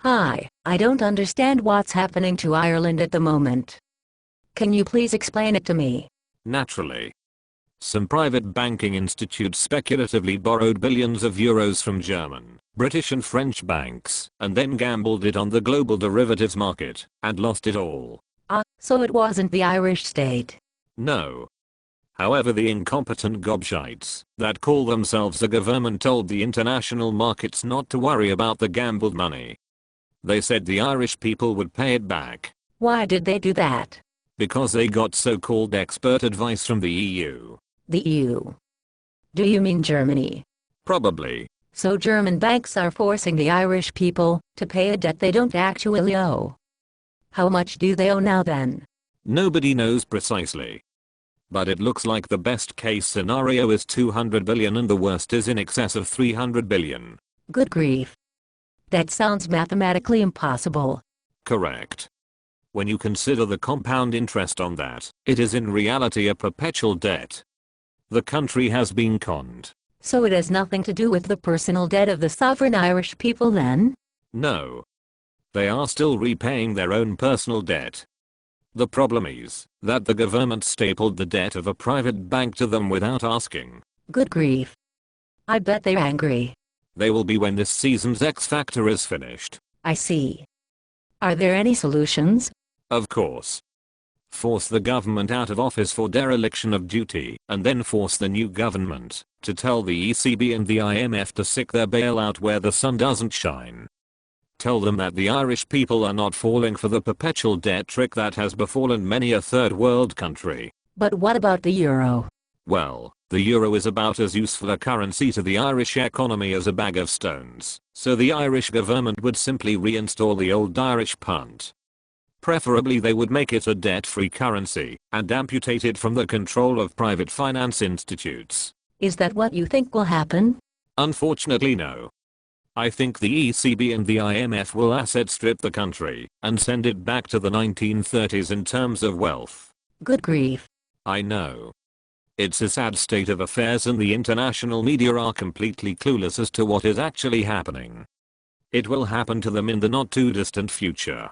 Hi, I don't understand what's happening to Ireland at the moment. Can you please explain it to me? Naturally. Some private banking institutes speculatively borrowed billions of euros from German, British and French banks, and then gambled it on the global derivatives market, and lost it all. So it wasn't the Irish state. No. However, the incompetent gobshites that call themselves a government told the international markets not to worry about the gambled money. They said the Irish people would pay it back. Why did they do that? Because they got so-called expert advice from the EU. The EU. Do you mean Germany? Probably. So German banks are forcing the Irish people to pay a debt they don't actually owe. How much do they owe now then? Nobody knows precisely. But it looks like the best case scenario is 200 billion and the worst is in excess of 300 billion. Good grief. That sounds mathematically impossible. Correct. When you consider the compound interest on that, it is in reality a perpetual debt. The country has been conned. So it has nothing to do with the personal debt of the sovereign Irish people then? No. They are still repaying their own personal debt. The problem is that the government stapled the debt of a private bank to them without asking. Good grief. I bet they're angry. They will be when this season's X Factor is finished. I see. Are there any solutions? Of course. Force the government out of office for dereliction of duty, and then force the new government to tell the ECB and the IMF to stick their bailout where the sun doesn't shine. Tell them that the Irish people are not falling for the perpetual debt trick that has befallen many a third world country. But what about the euro? Well, the euro is about as useful a currency to the Irish economy as a bag of stones, so the Irish government would simply reinstall the old Irish punt. Preferably they would make it a debt-free currency and amputate it from the control of private finance institutes. Is that what you think will happen? Unfortunately no. I think the ECB and the IMF will asset strip the country and send it back to the 1930s in terms of wealth. Good grief. I know. It's a sad state of affairs and the international media are completely clueless as to what is actually happening. It will happen to them in the not too distant future.